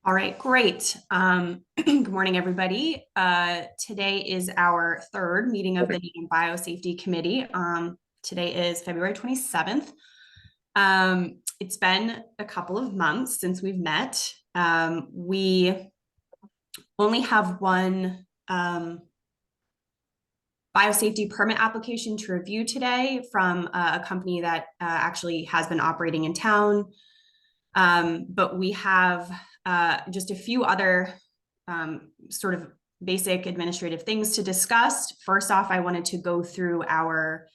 All right, great. Good morning, everybody. Today is our third meeting of the Biosafety Committee. Today is February 27th. It's been a couple of months since we've met. We only have one biosafety permit application to review today from a company that actually has been operating in town. But we have just a few other sort of basic administrative things to discuss. First off, I wanted to go through our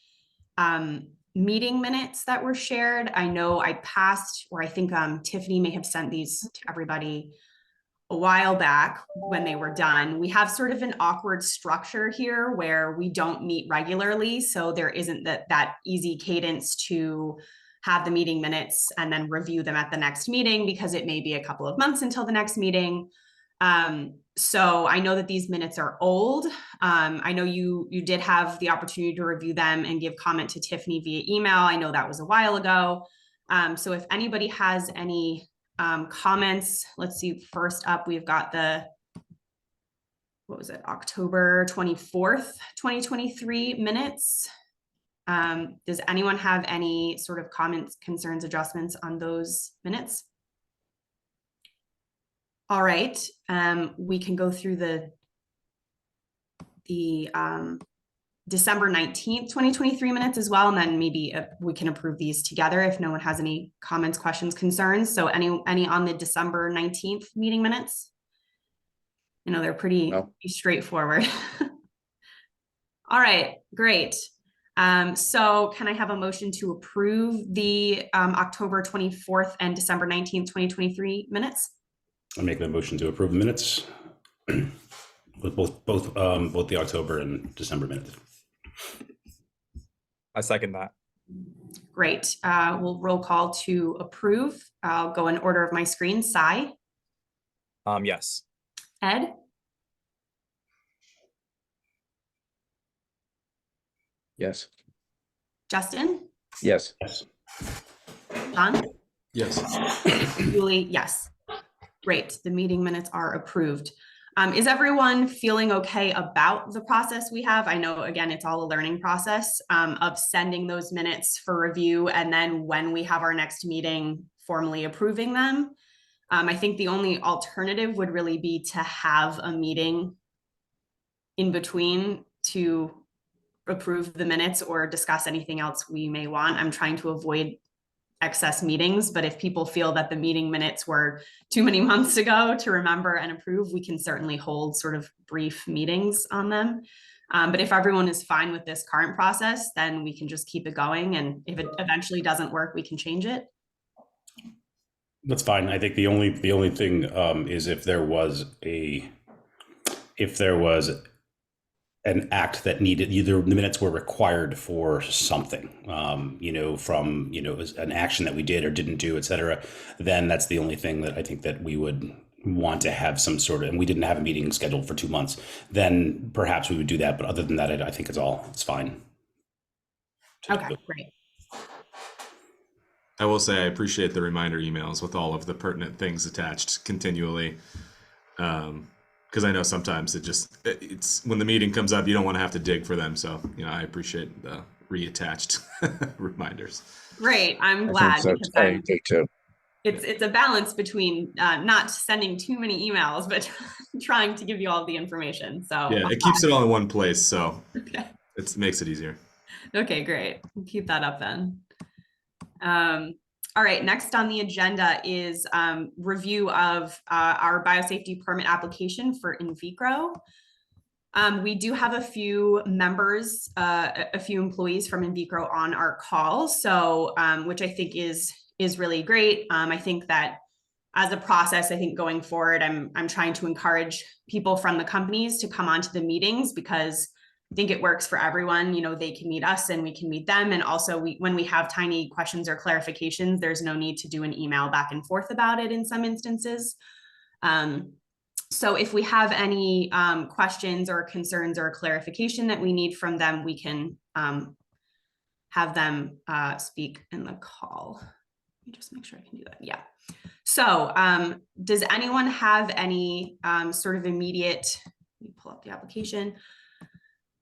meeting minutes that were shared. I know I passed, or I think Tiffany may have sent these to everybody a while back when they were done. We have sort of an awkward structure here where we don't meet regularly, so there isn't that easy cadence to have the meeting minutes and then review them at the next meeting, because it may be a couple of months until the next meeting. So I know that these minutes are old. I know you did have the opportunity to review them and give comment to Tiffany via email. I know that was a while ago. So if anybody has any comments, let's see, first up, we've got what was it, October 24th, 2023 minutes. Does anyone have any sort of comments, concerns, adjustments on those minutes? All right, we can go through the December 19th, 2023 minutes as well, and then maybe we can approve these together if no one has any comments, questions, concerns. So any on the December 19th meeting minutes? You know, they're pretty straightforward. All right, great. So can I have a motion to approve the October 24th and December 19th, 2023 minutes? I'll make the motion to approve the minutes with both the October and December minutes. I second that. Great. We'll roll call to approve. I'll go in order of my screen. Cy? Yes. Ed? Yes. Justin? Yes. Yes. John? Yes. Julie? Yes. Great. The meeting minutes are approved. Is everyone feeling okay about the process we have? I know, again, it's all a learning process of sending those minutes for review, and then when we have our next meeting, formally approving them. I think the only alternative would really be to have a meeting in between to approve the minutes or discuss anything else we may want. I'm trying to avoid excess meetings, but if people feel that the meeting minutes were too many months ago to remember and approve, we can certainly hold sort of brief meetings on them. But if everyone is fine with this current process, then we can just keep it going. And if it eventually doesn't work, we can change it. That's fine. I think the only thing is if there was an act that needed, either the minutes were required for something, from an action that we did or didn't do, et cetera, then that's the only thing that I think that we would want to have some sort of, and we didn't have a meeting scheduled for 2 months, then perhaps we would do that. But other than that, I think it's fine. Okay, great. I will say I appreciate the reminder emails with all of the pertinent things attached continually. Because I know sometimes it's when the meeting comes up, you don't want to have to dig for them. So, I appreciate the reattached reminders. Great. I'm glad. Because I do too. It's a balance between not sending too many emails, but trying to give you all the information. So yeah, it keeps it all in one place. So okay. It makes it easier. Okay, great. We'll keep that up then. All right, next on the agenda is review of our biosafety permit application for in vitro. We do have a few members, a few employees from in vitro on our call, so which I think is really great. I think that as a process, I think going forward, I'm trying to encourage people from the companies to come onto the meetings, because I think it works for everyone. They can meet us and we can meet them. And also when we have tiny questions or clarifications, there's no need to do an email back and forth about it in some instances. So if we have any questions or concerns or clarification that we need from them, we can have them speak in the call. me just make sure I can do that. Yeah. So does anyone have any sort of immediate, let me pull up the application,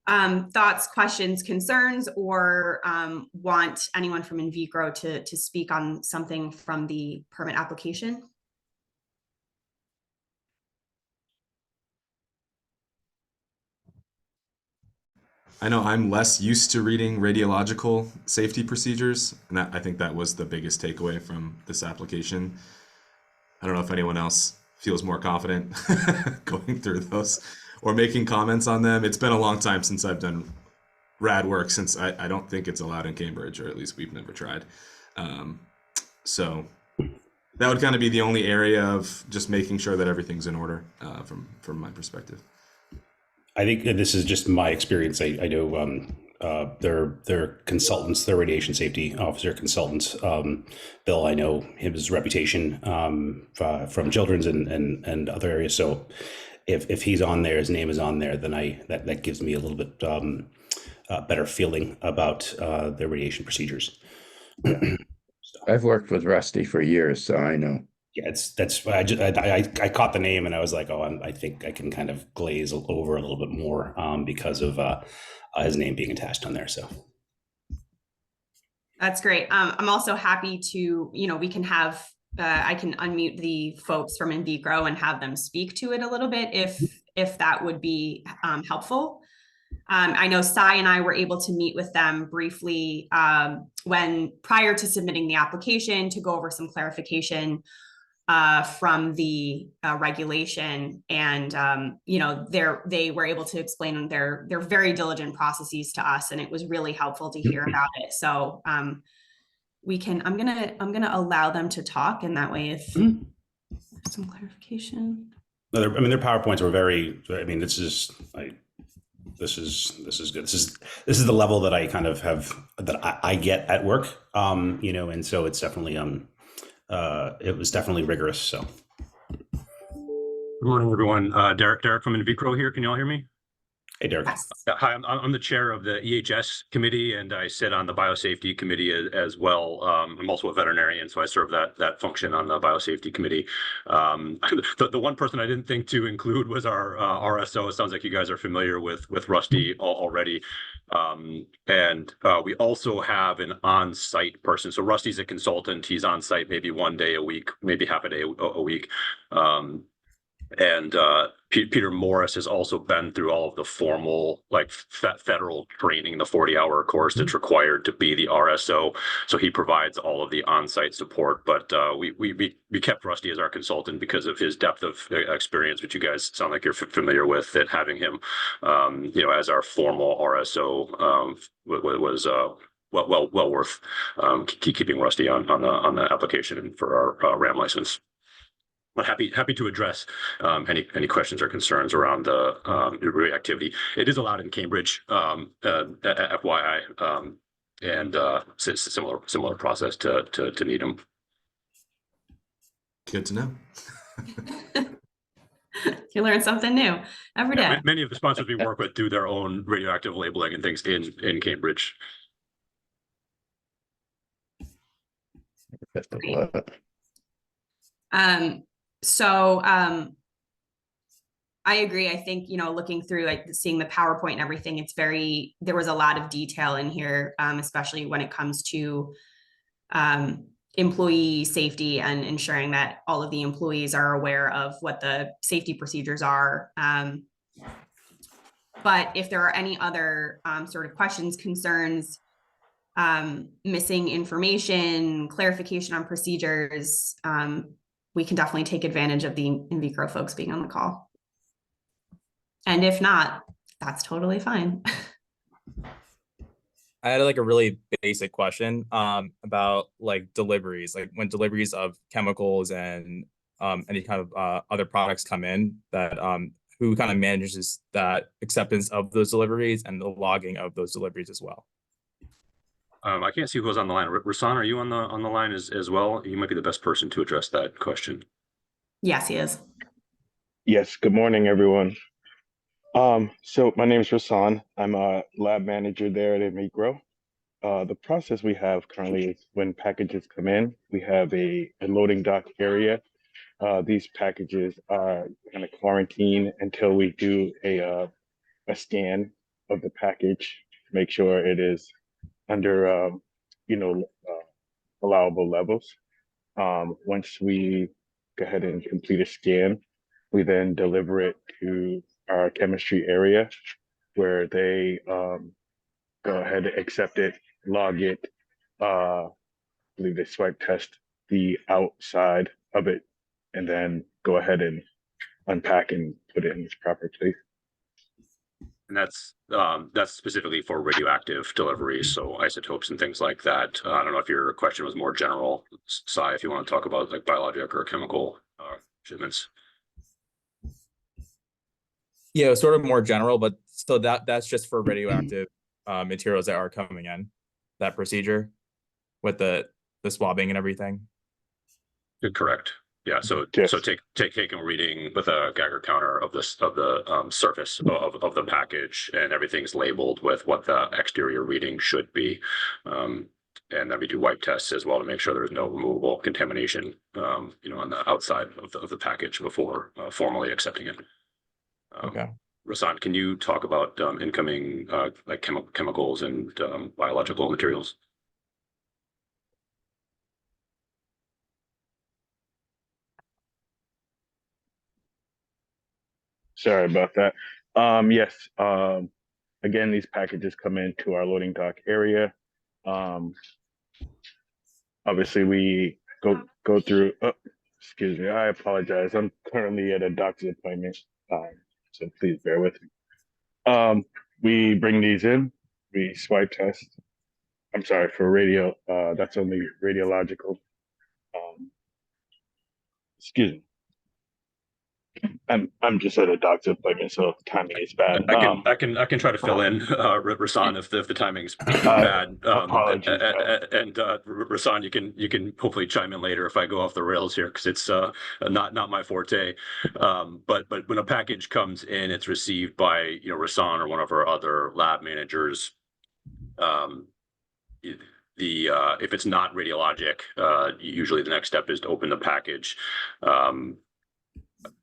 thoughts, questions, concerns, or want anyone from InVigro to speak on something from the permit application? I know I'm less used to reading radiological safety procedures, and I think that was the biggest takeaway from this application. I don't know if anyone else feels more confident going through those or making comments on them. It's been a long time since I've done rad work, since I don't think it's allowed in Cambridge, or at least we've never tried. So that would kind of be the only area of just making sure that everything's in order from my perspective. I think that this is just my experience. I know they're consultants, they're radiation safety officer consultants. Bill, I know his reputation from children's and other areas. So if he's on there, his name is on there, then that gives me a little bit better feeling about their radiation procedures. I've worked with Rusty for years, so I know. Yeah, I caught the name and I was like, oh, I think I can kind of glaze over a little bit more because of his name being attached on there. So that's great. I'm also happy to, we can have, I can unmute the folks from InVigro and have them speak to it a little bit if that would be helpful. I know Sai and I were able to meet with them briefly prior to submitting the application to go over some clarification from the regulation, and they were able to explain their very diligent processes to us, and it was really helpful to hear about it. So I'm gonna allow them to talk, and that way if some clarification. their PowerPoints were very. I mean, this is good. This is the level that I kind of have that I get at work. And so it's definitely it was definitely rigorous. So, good morning, everyone. Derek from InVigro here. Can you all hear me? Hey, Derek. Yes. Hi, I'm the chair of the EHS committee, and I sit on the Biosafety Committee as well. I'm also a veterinarian, so I serve that function on the Biosafety Committee. The one person I didn't think to include was our RSO. It sounds like you guys are familiar with Rusty already. And we also have an on-site person. So Rusty's a consultant. He's on site maybe one day a week, maybe half a day a week. And Peter Morris has also been through all of the formal, like federal training, the 40-hour course that's required to be the RSO. So he provides all of the on-site support. But we kept Rusty as our consultant because of his depth of experience, which you guys sound like you're familiar with. That having him, as our formal RSO was well worth keeping Rusty on the application for our RAM license. But happy to address any questions or concerns around the activity. It is allowed in Cambridge, FYI, and similar process to Needham. Good to know. You learn something new every day. Yeah, many of the sponsors we work with do their own radioactive labeling and things in Cambridge. So I agree. I think, looking through, like seeing the PowerPoint and everything, there was a lot of detail in here, especially when it comes to employee safety and ensuring that all of the employees are aware of what the safety procedures are. But if there are any other sort of questions, concerns, missing information, clarification on procedures, we can definitely take advantage of the InVigro folks being on the call. And if not, that's totally fine. I had like a really basic question about like deliveries, like when deliveries of chemicals and any kind of other products come in, that who kind of manages that acceptance of those deliveries and the logging of those deliveries as well. I can't see who's on the line. Rasan, are you on the line as well? You might be the best person to address that question. Yes, he is. Yes, good morning, everyone. So my name is Rasan. I'm a lab manager there at InVigro. the process we have currently is when packages come in, we have a loading dock area. These packages are kind of quarantined until we do a scan of the package to make sure it is under, you know, allowable levels. Once we go ahead and complete a scan, we then deliver it to our chemistry area where they go ahead and accept it, log it. I believe they swipe test the outside of it, and then go ahead and unpack and put it in its proper place. And that's specifically for radioactive deliveries, so isotopes and things like that. I don't know if your question was more general, Sai, if you want to talk about like biologic or chemical shipments. Yeah, it was sort of more general, but so that's just for radioactive materials that are coming in, that procedure with the swabbing and everything. Correct. Yeah. So Yes. so take a reading with a Geiger counter of the surface of the package, and everything's labeled with what the exterior reading should be. And then we do wipe tests as well to make sure there's no removable contamination, you know, on the outside of the package before formally accepting it. Okay. Rasan, can you talk about incoming like chemicals and biological materials? Sorry about that. Yes. Again, these packages come into our loading dock area. Obviously, we go through. Oh, excuse me. I apologize. I'm currently at a doctor's appointment, so please bear with me. We bring these in. We swipe test. I'm sorry for radio. That's only radiological. Excuse me. I'm just at a doctor's appointment, so timing is bad. I can try to fill in, Rasan, if the timing's bad. Apologies. And Rasan, you can hopefully chime in later if I go off the rails here, because it's not my forte. But when a package comes in, it's received by Rasan or one of our other lab managers. If it's not radiologic, usually the next step is to open the package.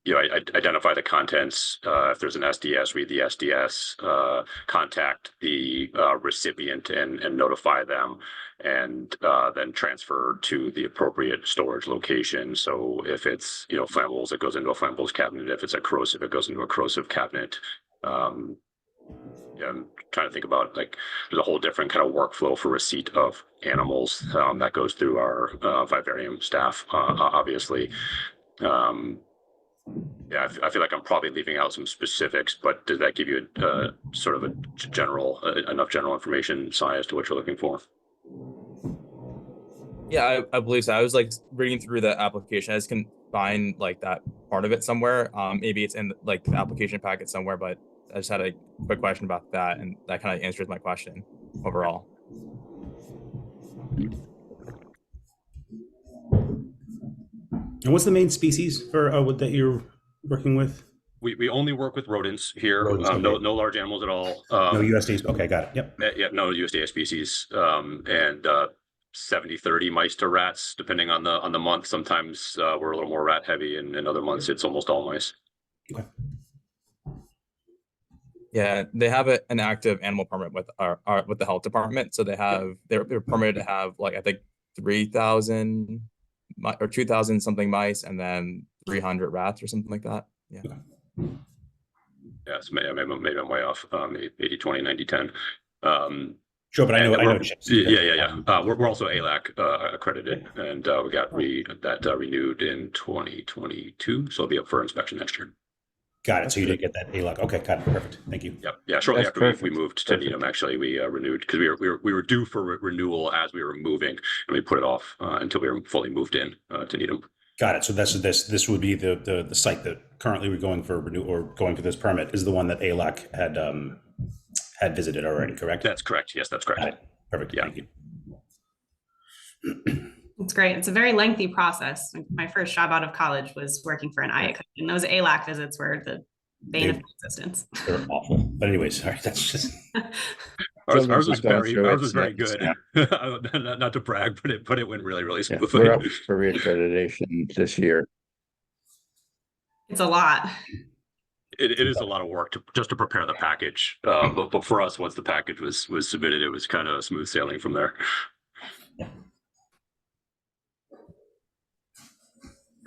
Identify the contents. If there's an SDS, read the SDS, contact the recipient and notify them, and then transfer to the appropriate storage location. So if it's flammables, it goes into a flammables cabinet. If it's a corrosive, it goes into a corrosive cabinet. I'm trying to think about, like, there's a whole different kind of workflow for receipt of animals that goes through our vivarium staff, obviously. Yeah, I feel like I'm probably leaving out some specifics, but does that give you sort of a general enough general information, Sai, as to what you're looking for? Yeah, I believe so. I was like reading through the application. I just can find like that part of it somewhere. Maybe it's in like the application packet somewhere, but I just had a quick question about that, and that kind of answers my question overall. And what's the main species for that you're working with? We only work with rodents here. Rodents, okay. No large animals at all. No USDA. Okay, got it. Yep. Yeah, no USDA species. And 70-30 mice to rats, depending on the month. Sometimes we're a little more rat heavy, and in other months it's almost all mice. Okay. Yeah, they have an active animal permit with with the health department. So they're permitted to have, like, I think 3,000 or 2,000 something mice, and then 300 rats or something like that. Yeah. Yeah, so maybe I'm way off. 80, 20, 90, 10. Sure, but I know. Yeah. We're also ALAC accredited, and we got renewed in 2022, so it'll be up for inspection next year. Got it. So you did get that ALAC. Okay, got it. Perfect. Thank you. Yep. Yeah. Shortly That's after we moved to Needham, actually, we renewed, because we were due for renewal as we were moving, and we put it off until we were fully moved in to Needham. Got it. So this would be the site that currently we're going for renew or going for this permit is the one that ALAC had visited already, correct? That's correct. Yes, that's correct. Got it. Perfect. Yeah. Thank you. It's great. It's a very lengthy process. My first job out of college was working for an IAC, and those ALAC visits were the bane of my existence. They're awful. But anyways, sorry, that's just. All Children's is going through Ours was its very next good. step. Not to brag, but it went really, really Yeah, smoothly. we're up for reaccreditation this year. It's a lot. It is a lot of work just to prepare the package. But for us, once the package was submitted, it was kind of smooth sailing from there.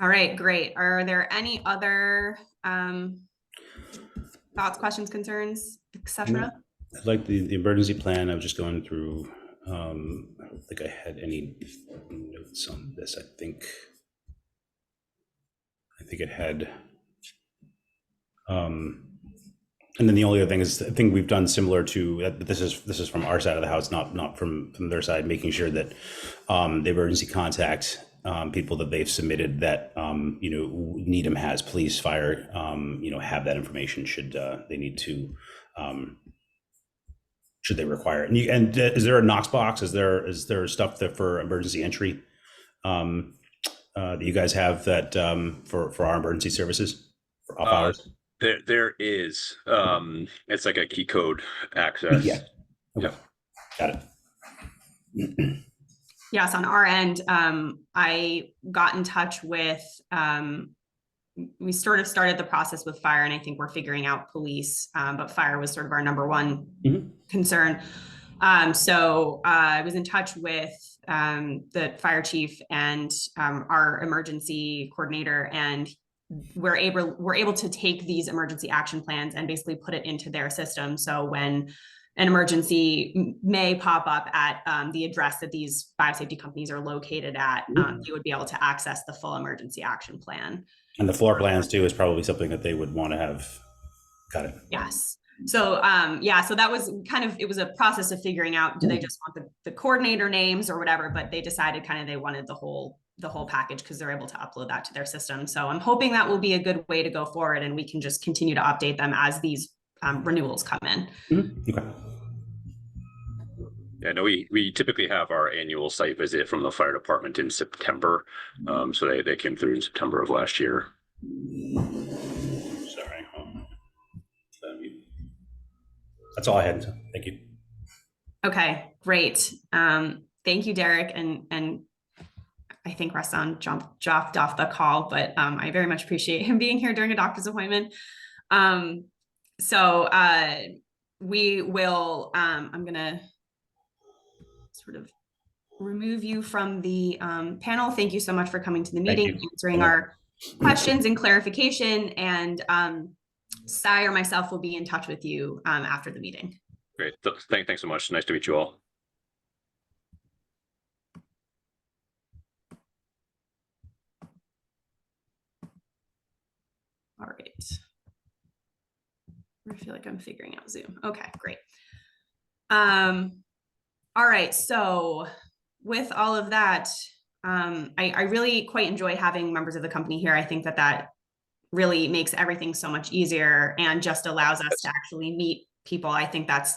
All right, great. Are there any other thoughts, questions, concerns, etc.? I'd like the emergency plan. I was just going through. I don't think I had any notes on this. I think it had. And then the only other thing is, I think we've done similar to this is from our side of the house, not from their side, making sure that the emergency contact people that they've submitted that Needham has, police, fire, have that information should they need to. Should they require it? And is there a Knox box? Is there stuff that for emergency entry that you guys have that for our emergency services for off hours? There is. It's like a key code access. Yeah. Okay. Got it. Yes, on our end, I got in touch with. We sort of started the process with fire, and I think we're figuring out police, but fire was sort of our number one concern. So I was in touch with the fire chief and our emergency coordinator, and we're able to take these emergency action plans and basically put it into their system. So when an emergency may pop up at the address that these biosafety companies are located at, you would be able to access the full emergency action plan. And the floor plans too is probably something that they would want to have. Got it. Yes. So so that was it was a process of figuring out, do they just want the coordinator names or whatever, but they decided they wanted the whole package because they're able to upload that to their system. So I'm hoping that will be a good way to go forward, and we can just continue to update them as these renewals come in. Okay. Yeah, no, we typically have our annual site visit from the fire department in September. So they came through in September of last year. Sorry. That's all I had. Thank you. Okay, great. Thank you, Derek. And I think Rassan dropped off the call, but I very much appreciate him being here during a doctor's appointment. So we will, I'm gonna sort of remove you from the panel. Thank you so much for coming to the meeting, answering our questions and clarification. And Sai or myself will be in touch with you after the meeting. Great. Thanks so much. Nice to meet you all. All right. I feel like I'm figuring out Zoom. Okay, great. All right. So with all of that, I really quite enjoy having members of the company here. I think that really makes everything so much easier and just allows us to actually meet people. I think that's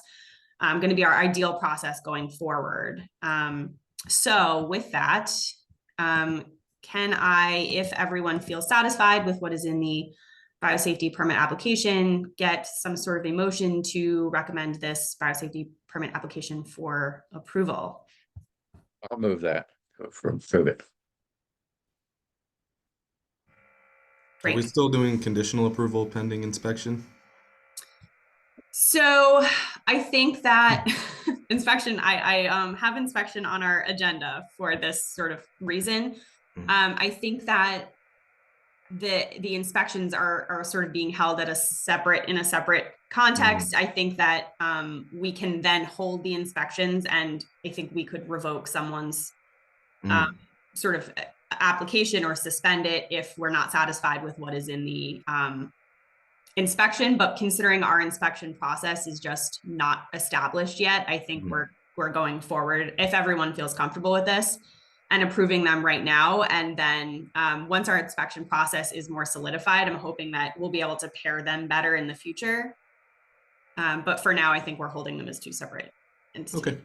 going to be our ideal process going forward. So with that, can I, if everyone feels satisfied with what is in the biosafety permit application, get some sort of a motion to recommend this biosafety permit application for approval? I'll move that from it. Great. Are we still doing conditional approval pending inspection? So I think that inspection, I have inspection on our agenda for this sort of reason. I think that the inspections are sort of being held at in a separate context. I think that we can then hold the inspections, and I think we could revoke someone's sort of application or suspend it if we're not satisfied with what is in the inspection. But considering our inspection process is just not established yet, I think we're going forward, if everyone feels comfortable with this, and approving them right now. And then once our inspection process is more solidified, I'm hoping that we'll be able to pair them better in the future. But for now, I think we're holding them as two separate entities. Okay.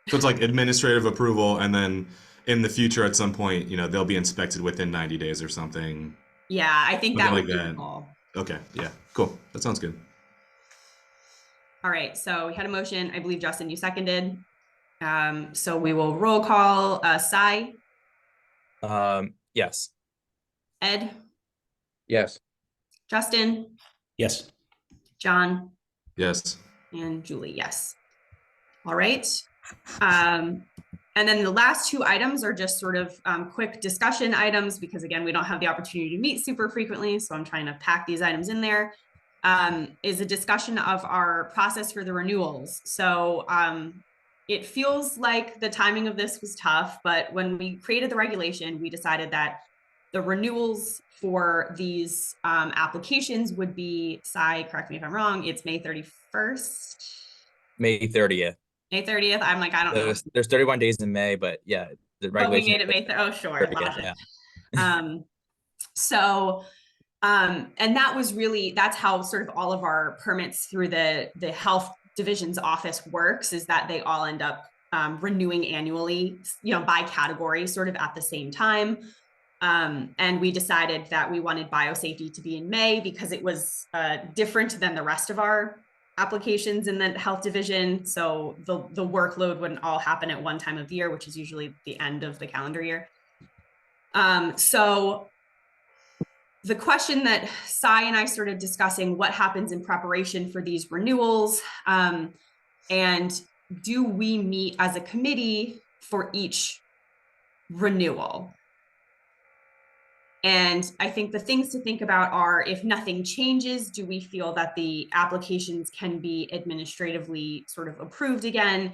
So it's like administrative approval, and then in the future, at some point, they'll be inspected within 90 days or something. Yeah, I think that would be cool. Okay. Yeah. Cool. That sounds good. All right, so we had a motion. I believe, Justin, you seconded. So we will roll call. Cy, Yes. Ed, Yes. Justin, Yes. John, Yes. and Julie, yes. All right. And then the last two items are just sort of quick discussion items because, again, we don't have the opportunity to meet super frequently. So I'm trying to pack these items in there. Is a discussion of our process for the renewals. So it feels like the timing of this was tough, but when we created the regulation, we decided that the renewals for these applications would be, Cy, correct me if I'm wrong, it's May 31st. May 30th. May 30th. I'm like, I don't know. There's 31 days in May, but yeah, the But we regulation. made it May 30th. Oh, sure. 30th, Yeah. So, and that was really, that's how sort of all of our permits through the health division's office works, is that they all end up renewing annually, you know, by category, sort of at the same time. And we decided that we wanted biosafety to be in May because it was different than the rest of our applications in the health division. So the workload wouldn't all happen at one time of the year, which is usually the end of the calendar year. So the question that Cy and I started discussing, what happens in preparation for these renewals, and do we meet as a committee for each renewal? And I think the things to think about are, if nothing changes, do we feel that the applications can be administratively sort of approved again?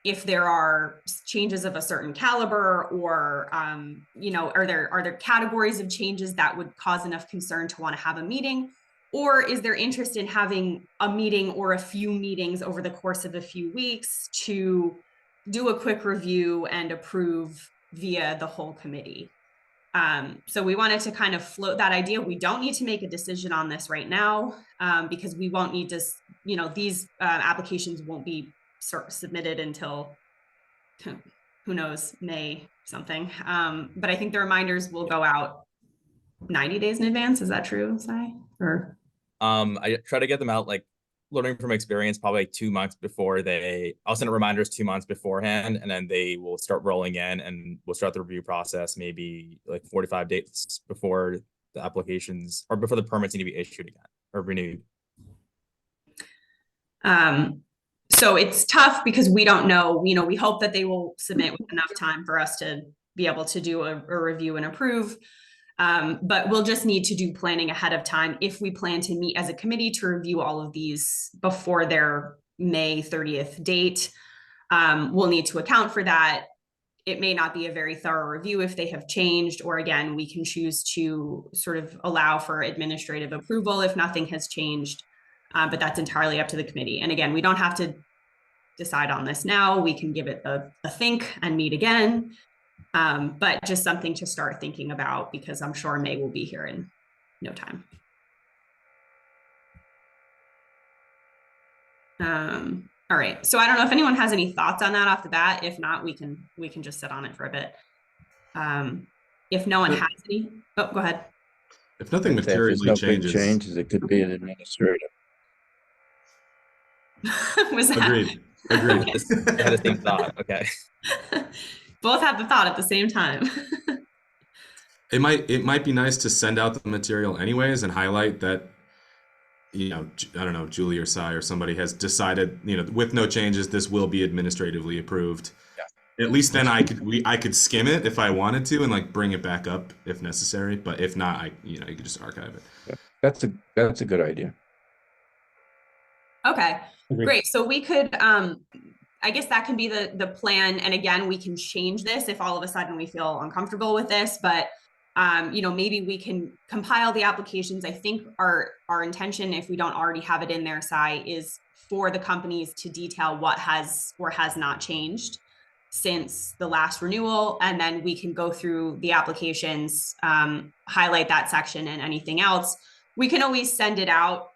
If there are changes of a certain caliber, or you know, are there categories of changes that would cause enough concern to want to have a meeting? Or is there interest in having a meeting or a few meetings over the course of a few weeks to do a quick review and approve via the whole committee? So we wanted to kind of float that idea. We don't need to make a decision on this right now because we won't need to, you know, these applications won't be submitted until, who knows, May something. But I think the reminders will go out 90 days in advance. Is that true, Cy? Or I try to get them out, like, learning from experience, probably like 2 months before I'll send reminders 2 months beforehand, and then they will start rolling in, and we'll start the review process maybe like 45 days before the applications, or before the permits need to be issued again or renewed. So it's tough because we don't know, you know, we hope that they will submit with enough time for us to be able to do a review and approve. But we'll just need to do planning ahead of time if we plan to meet as a committee to review all of these before their May 30th date. We'll need to account for that. It may not be a very thorough review if they have changed, or again, we can choose to sort of allow for administrative approval if nothing has changed. But that's entirely up to the committee. And again, we don't have to decide on this now. We can give it a think and meet again. But just something to start thinking about, because I'm sure May will be here in no time. All right, so I don't know if anyone has any thoughts on that off the bat. If not, we can just sit on it for a bit. If no one has any, oh, go ahead. If nothing If there's materially no big changes, changes, it could be an administrative. Was that agreed. Agreed. I had the same thought. Okay. both have the thought at the same time? It might be nice to send out the material anyways and highlight that, you know, I don't know, Julie or Cy or somebody has decided, you know, with no changes, this will be administratively approved. Yeah. At least then I could skim it if I wanted to and like bring it back up if necessary. But if not, you could just archive it. Yeah, that's a good idea. Okay, Agreed. great. So we could, I guess that can be the plan. And again, we can change this if all of a sudden we feel uncomfortable with this, but you know, maybe we can compile the applications. I think our intention, if we don't already have it in there, Cy, is for the companies to detail what has or has not changed since the last renewal. And then we can go through the applications, highlight that section, and anything else. We can always send it out,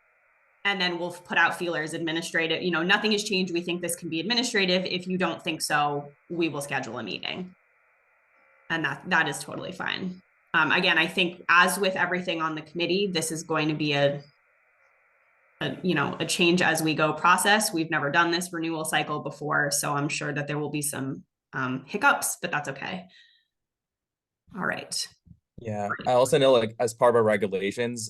and then we'll put out feelers, administrative, you know, nothing has changed. We think this can be administrative. If you don't think so, we will schedule a meeting. And that is totally fine. Again, I think as with everything on the committee, this is going to be a a change as we go process. We've never done this renewal cycle before, so I'm sure that there will be some hiccups, but that's okay. All right. Yeah, I also know, like, as part of our regulations,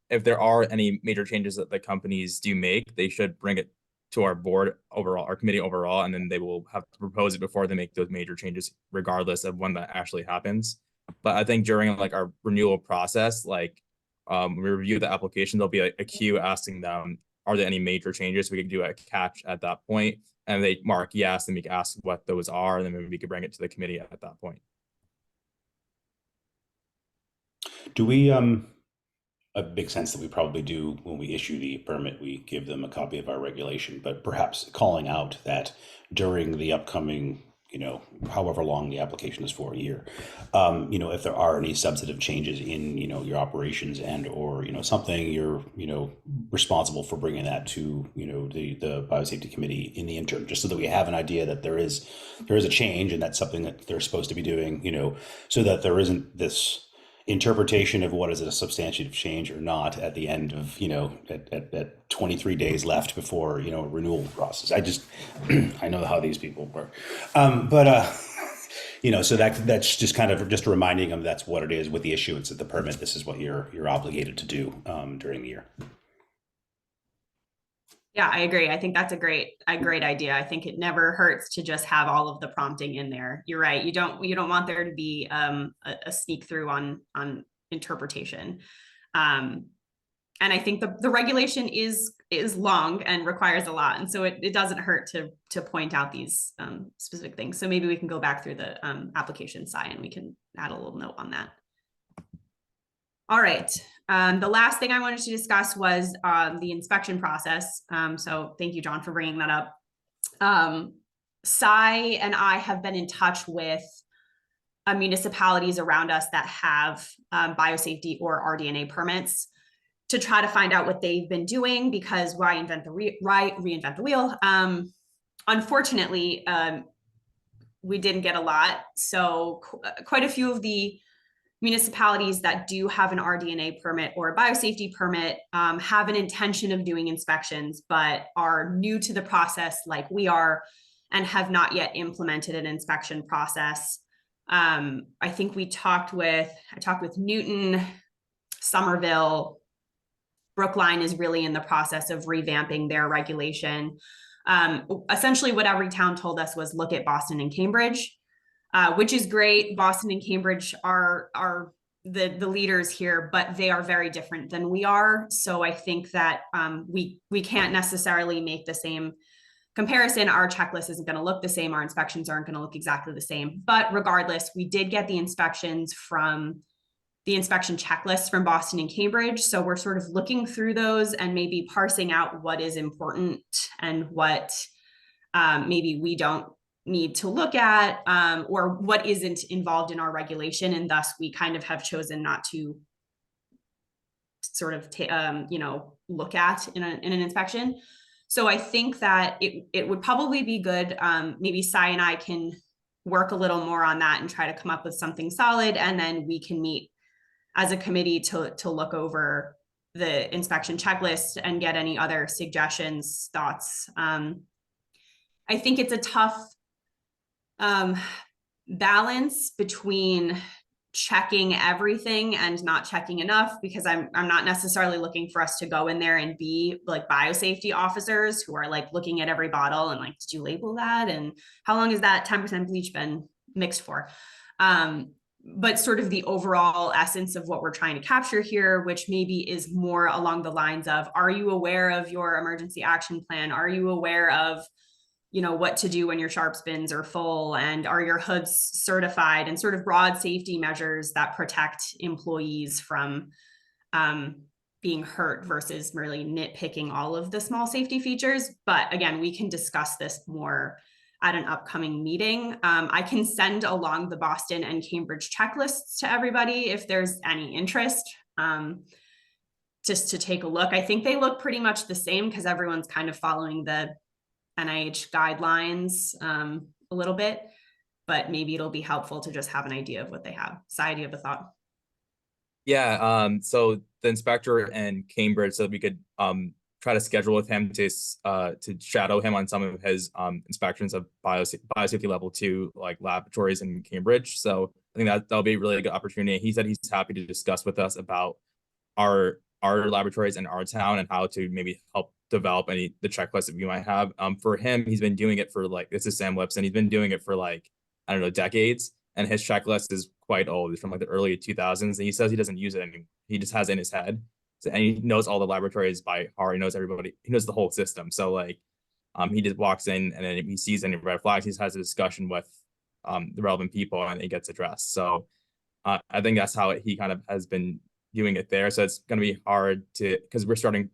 if there are any major changes that the companies do make, they should bring it to our board overall, our committee overall, and then they will have to propose it before they make those major changes, regardless of when that actually happens. But I think during like our renewal process, like when we review the application, there'll be a queue asking them, are there any major changes? We can do a catch at that point, and they mark yes, and we can ask what those are, and then maybe we could bring it to the committee at that point. Do we, it makes sense that we probably do when we issue the permit, we give them a copy of our regulation, but perhaps calling out that during the upcoming, however long the application is for, a year, if there are any substantive changes in, your operations and, or, something, you're, responsible for bringing that to, the Biosafety Committee in the interim, just so that we have an idea that there is a change and that's something that they're supposed to be doing, so that there isn't this interpretation of what is a substantive change or not at the end of at 23 days left before renewal process. I know how these people work, so that's just kind of just reminding them that's what it is with the issuance of the permit. This is what you're obligated to do during the year. Yeah, I agree. I think that's a great idea. I think it never hurts to just have all of the prompting in there. You're right. You don't want there to be a sneak through on interpretation. And I think the regulation is long and requires a lot. And so it doesn't hurt to point out these specific things. So maybe we can go back through the application side and we can add a little note on that. All right. The last thing I wanted to discuss was the inspection process. So thank you, John, for bringing that up. Cy and I have been in touch with municipalities around us that have biosafety or RDNA permits to try to find out what they've been doing, because why reinvent the wheel? Unfortunately, we didn't get a lot. So quite a few of the municipalities that do have an RDNA permit or a biosafety permit have an intention of doing inspections, but are new to the process like we are and have not yet implemented an inspection process. I think I talked with Newton, Somerville. Brookline is really in the process of revamping their regulation. Essentially what every town told us was look at Boston and Cambridge. Which is great. Boston and Cambridge are the leaders here, but they are very different than we are. So I think that we can't necessarily make the same comparison. Our checklist isn't going to look the same. Our inspections aren't going to look exactly the same. But regardless, we did get the inspections from the inspection checklists from Boston and Cambridge. So we're sort of looking through those and maybe parsing out what is important and what maybe we don't need to look at, or what isn't involved in our regulation, and thus we kind of have chosen not to sort of look at in an inspection. So I think that it would probably be good. Maybe Cy and I can work a little more on that and try to come up with something solid, and then we can meet as a committee to look over the inspection checklist and get any other suggestions, thoughts. I think it's a tough balance between checking everything and not checking enough, because I'm not necessarily looking for us to go in there and be like biosafety officers who are like looking at every bottle and like, did you label that? And how long has that 10% bleach been mixed for? But sort of the overall essence of what we're trying to capture here, which maybe is more along the lines of, are you aware of your emergency action plan? Are you aware of what to do when your sharps bins are full, and are your hoods certified, and sort of broad safety measures that protect employees from being hurt versus really nitpicking all of the small safety features. But again, we can discuss this more at an upcoming meeting. I can send along the Boston and Cambridge checklists to everybody if there's any interest, just to take a look. I think they look pretty much the same because everyone's kind of following the NIH guidelines a little bit, but maybe it'll be helpful to just have an idea of what they have. Cy, do you have a thought? Yeah, so the inspector in Cambridge said we could try to schedule with him to shadow him on some of his inspections of biosafety level 2 like laboratories in Cambridge. So I think that'll be a really good opportunity. He said he's happy to discuss with us about our laboratories in our town and how to maybe help develop the checklists that we might have. For him, he's been doing it for like, this is Sam Lipson. He's been doing it for like, I don't know, decades. And his checklist is quite old. It's from like the early 2000s. And he says he doesn't use it anymore. He just has it in his head. So, and he knows all the laboratories by heart. He knows everybody. He knows the whole system. So like, he just walks in and then if he sees any red flags, he has a discussion with the relevant people and it gets addressed. So I think that's how he kind of has been doing it there. So it's going to be hard to, because we're starting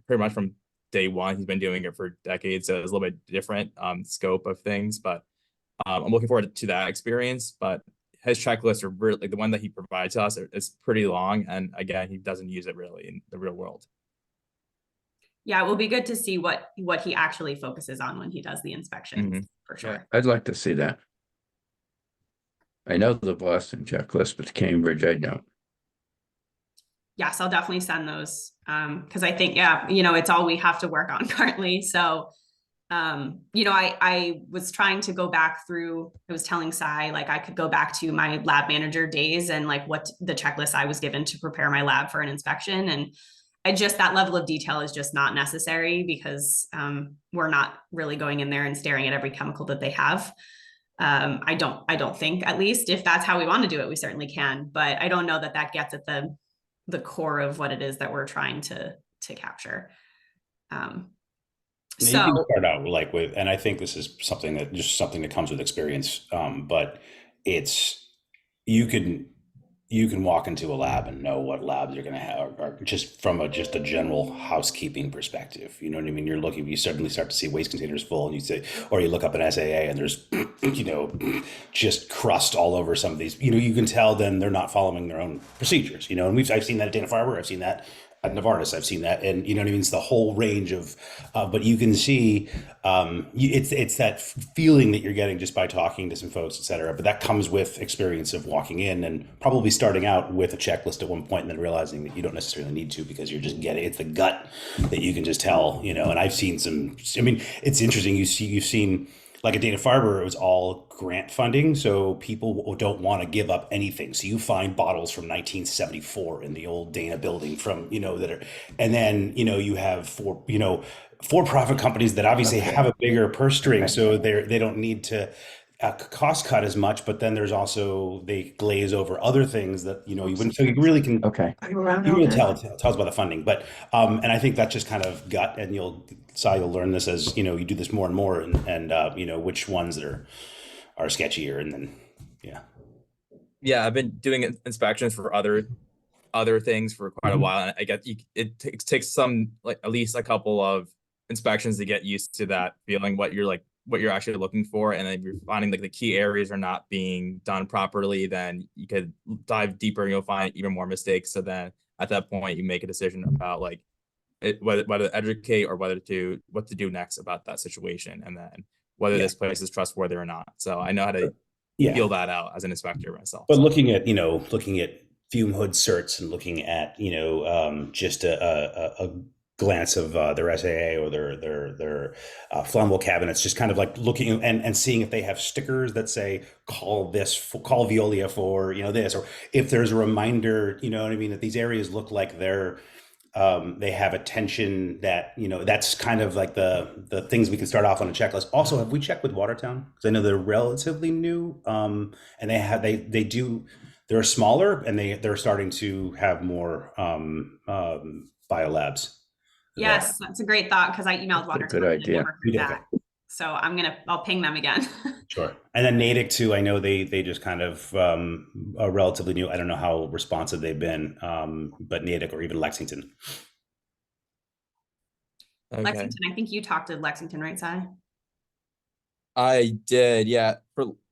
pretty much from day one. He's been doing it for decades. So it's a little bit different scope of things, but I'm looking forward to that experience. But his checklists are really, like the one that he provides to us is pretty long. And again, he doesn't use it really in the real world. Yeah, it will be good to see what he actually focuses on when he does the inspections, for sure. I'd like to see that. I know the Boston checklist, but Cambridge, I don't. Yes, I'll definitely send those. Because I think, yeah, you know, it's all we have to work on currently. So, you know, I was trying to go back through, I was telling Sai, like I could go back to my lab manager days and like what the checklist I was given to prepare my lab for an inspection. And I just, that level of detail is just not necessary because we're not really going in there and staring at every chemical that they have. I don't think, at least if that's how we want to do it, we certainly can, but I don't know that that gets at the core of what it is that we're trying to capture. You can start out like with, and I think this is something that comes with experience. But it's, you can walk into a lab and know what labs you're going to have, or just from a general housekeeping perspective. You know what I mean? You suddenly start to see waste containers full, and you say, or you look up an SAA and there's, you know, just crust all over some of these. You know, you can tell then they're not following their own procedures. You know, and I've seen that at Dana-Farber. I've seen that at Novartis. I've seen that, and you know what I mean. It's the whole range of, but you can see, it's that feeling that you're getting just by talking to some folks, et cetera. But that comes with experience of walking in and probably starting out with a checklist at one point, and then realizing that you don't necessarily need to because you're just getting, it's the gut that you can just tell, you know. And I've seen some. I mean, it's interesting. You've seen. Like at Dana-Farber, it was all grant funding, so people don't want to give up anything. So you find bottles from 1974 in the old Dana building from, you know, that are, and then, you know, you have for-profit companies that obviously have a bigger purse string, so they don't need to cost cut as much, but then there's also, they glaze over other things that, you know, you wouldn't, so you really can, you really tell us about the funding. But, and I think that's just kind of gut, and you'll learn this as, you know, you do this more and more, and you know, which ones that are sketchier, and then, yeah. Yeah, I've been doing inspections for other things for quite a while, and I get it takes some, like at least a couple of inspections to get used to that feeling, what you're actually looking for. And if you're finding like the key areas are not being done properly, then you could dive deeper and you'll find even more mistakes. So then at that point, you make a decision about like whether to educate or what to do next about that situation, and then whether this place is trustworthy or not. So I know how to feel that out as an inspector myself. But looking at fume hood certs and looking at, you know, just a glance of their SAA or their flammable cabinets, just kind of like looking and seeing if they have stickers that say call Veolia for, you know, this, or if there's a reminder, you know what I mean, that these areas look like they have attention, that, you know, that's kind of like the things we can start off on a checklist. Also, have we checked with Watertown? Because I know they're relatively new, and they're smaller, and they're starting to have more biolabs. Yes, that's a great thought, because I emailed Watertown. Good idea. So I'll ping them again. Sure. And then Natick too, I know they just kind of are relatively new. I don't know how responsive they've been, but Natick or even Lexington. Okay. Lexington, I think you talked to Lexington, right, Si? I did, yeah.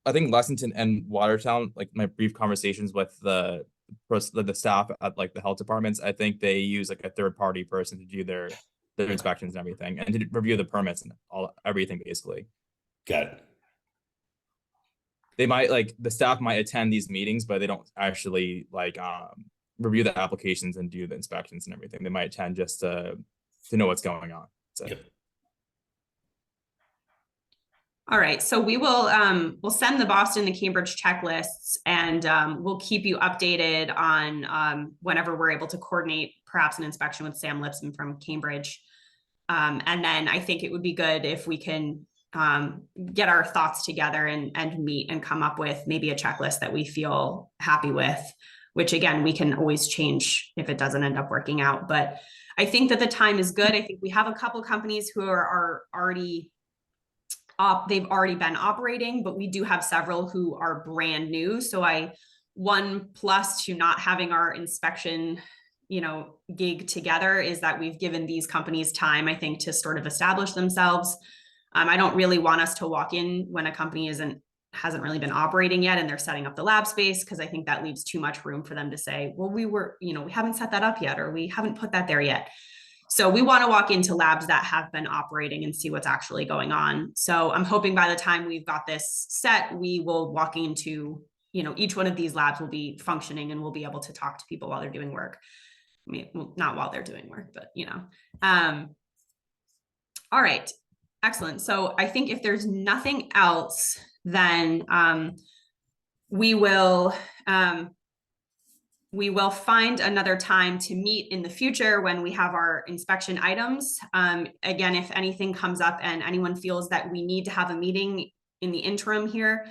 I think Lexington and Watertown, like my brief conversations with the staff at like the health departments, I think they use like a third-party person to do their inspections and everything, and to review the permits and everything basically. Got it. They might, like, the staff might attend these meetings, but they don't actually like review the applications and do the inspections and everything. They might attend just to know what's going on. So. Yep. All right, so we'll send the Boston and Cambridge checklists, and we'll keep you updated on whenever we're able to coordinate perhaps an inspection with Sam Lipson from Cambridge. And then I think it would be good if we can get our thoughts together and meet and come up with maybe a checklist that we feel happy with, which again, we can always change if it doesn't end up working out. But I think that the time is good. I think we have a couple companies who are already they've already been operating, but we do have several who are brand new. So one plus to not having our inspection, gig together is that we've given these companies time, I think, to sort of establish themselves. I don't really want us to walk in when a company hasn't really been operating yet and they're setting up the lab space, because I think that leaves too much room for them to say, well, we haven't set that up yet, or we haven't put that there yet. So we want to walk into labs that have been operating and see what's actually going on. So I'm hoping by the time we've got this set, we will walk into, each one of these labs will be functioning and we'll be able to talk to people while they're doing work. I mean, well, not while they're doing work, but all right, excellent. So I think if there's nothing else, then we will find another time to meet in the future when we have our inspection items. Again, if anything comes up and anyone feels that we need to have a meeting in the interim here,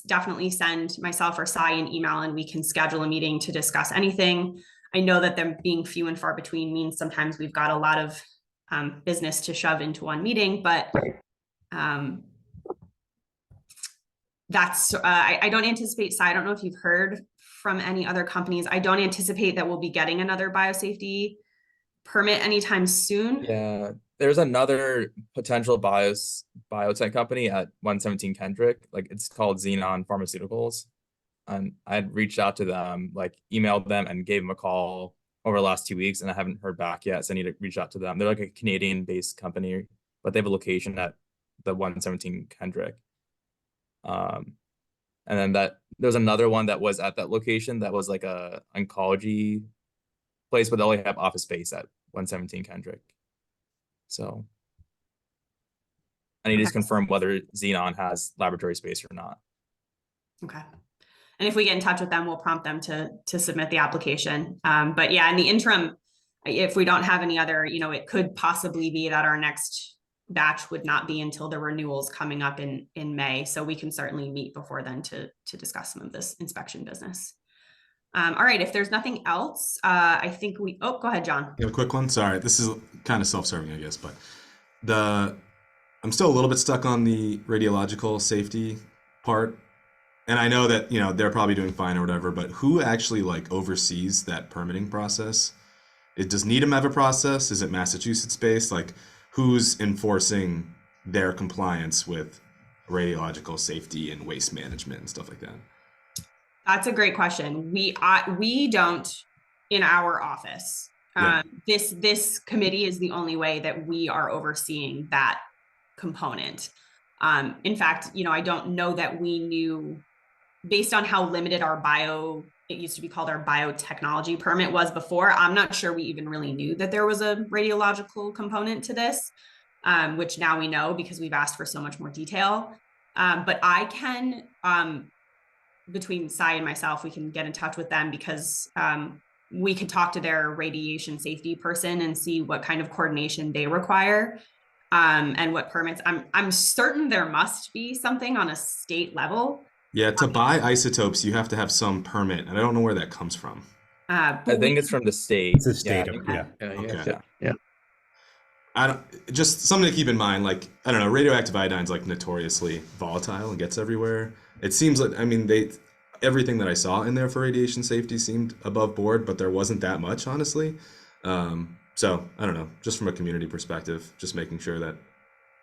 definitely send myself or Sai an email and we can schedule a meeting to discuss anything. I know that them being few and far between means sometimes we've got a lot of business to shove into one meeting, but that's, I don't anticipate, Sai, I don't know if you've heard from any other companies. I don't anticipate that we'll be getting another biosafety permit anytime soon. Yeah, there's another potential biotech company at 117 Kendrick, like it's called Xenon Pharmaceuticals. And I had reached out to them, like emailed them and gave them a call over the last 2 weeks, and I haven't heard back yet. So I need to reach out to them. They're like a Canadian-based company, but they have a location at the 117 Kendrick. And then there was another one that was at that location that was like a oncology place, but they only have office space at 117 Kendrick. So I need to just confirm whether Xenon has laboratory space or not. Okay. And if we get in touch with them, we'll prompt them to submit the application. But yeah, in the interim, if we don't have any other, it could possibly be that our next batch would not be until the renewals coming up in May. So we can certainly meet before then to discuss some of this inspection business. All right, if there's nothing else, I think go ahead, John. You have a quick one? Sorry, this is kind of self-serving, I guess, but I'm still a little bit stuck on the radiological safety part. And I know that, they're probably doing fine or whatever, but who actually oversees that permitting process? Does Needham have a process? Is it Massachusetts based? Who's enforcing their compliance with radiological safety and waste management and stuff like that? That's a great question. We don't in our office. Yeah. This committee is the only way that we are overseeing that component. In fact, I don't know that we knew, based on how limited it used to be called our biotechnology permit was before. I'm not sure we even really knew that there was a radiological component to this, which now we know because we've asked for so much more detail. But I can, between Sai and myself, we can get in touch with them because we could talk to their radiation safety person and see what kind of coordination they require. And what permits. I'm certain there must be something on a state level. Yeah, to buy isotopes, you have to have some permit, and I don't know where that comes from. I think it's from the state. It's a state, yeah. Okay. Yeah. Just something to keep in mind. I don't know, radioactive iodine's notoriously volatile and gets everywhere. It seems like, everything that I saw in there for radiation safety seemed above board, but there wasn't that much, honestly. So I don't know, just from a community perspective, just making sure that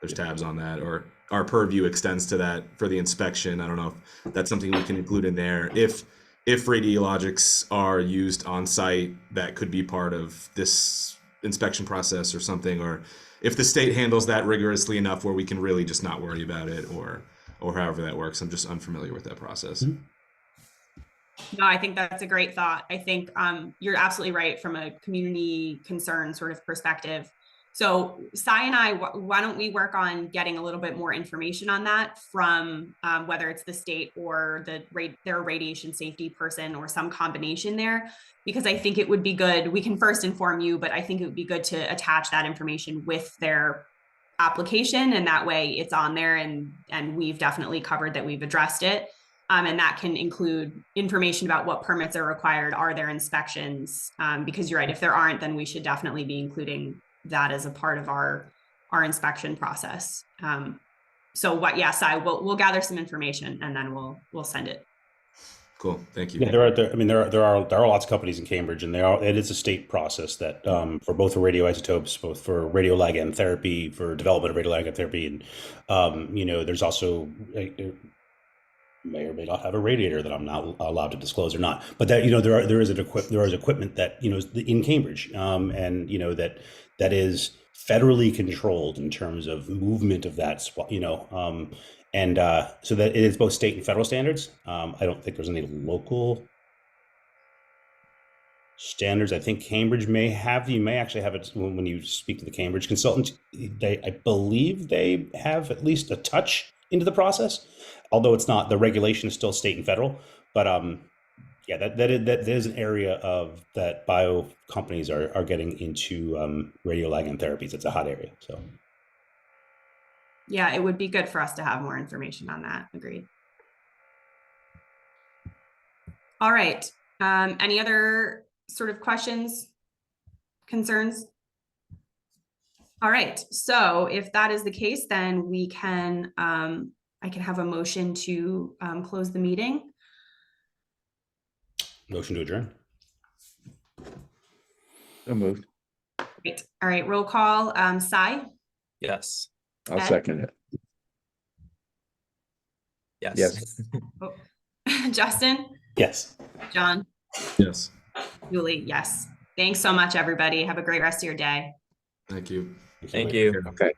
there's tabs on that, or our purview extends to that for the inspection. I don't know if that's something we can include in there. If radiologics are used on site, that could be part of this inspection process or something, or if the state handles that rigorously enough where we can really just not worry about it, or however that works. I'm just unfamiliar with that process. Mm-hmm. No, I think that's a great thought. I think you're absolutely right from a community concern sort of perspective. So Sai and I, why don't we work on getting a little bit more information on that from whether it's the state or their radiation safety person or some combination there, because I think it would be good. We can first inform you, but I think it would be good to attach that information with their application, and that way it's on there, and we've definitely covered that we've addressed it. And that can include information about what permits are required. Are there inspections? Because you're right, if there aren't, then we should definitely be including that as a part of our inspection process. So yes, we'll gather some information and then we'll send it. Cool. Thank you. Yeah, there are lots of companies in Cambridge, and it is a state process that for both for radioisotopes, both for radioligand therapy, for development of radioligand therapy, and there's also may or may not have a radiator that I'm not allowed to disclose or not. But that there is equipment that is in Cambridge, and that is federally controlled in terms of movement of that, and so that it is both state and federal standards. I don't think there's any local standards. I think Cambridge may have. You may actually have it when you speak to the Cambridge consultant. I believe they have at least a touch into the process, although it's not. The regulation is still state and federal. But yeah, that is an area of that bio companies are getting into radioligand therapies. It's a hot area. So yeah, it would be good for us to have more information on that. Agreed. All right. Any other sort of questions, concerns? All right. So if that is the case, then we can, I can have a motion to close the meeting. Motion to adjourn. So moved. Great. All right. Roll call. Sai? Yes. I'll Ed? second it. Yes. Yes. Oh. Justin? Yes. John? Yes. Julie? Yes. Thanks so much, everybody. Have a great rest of your day. Thank you. Thank you. Okay.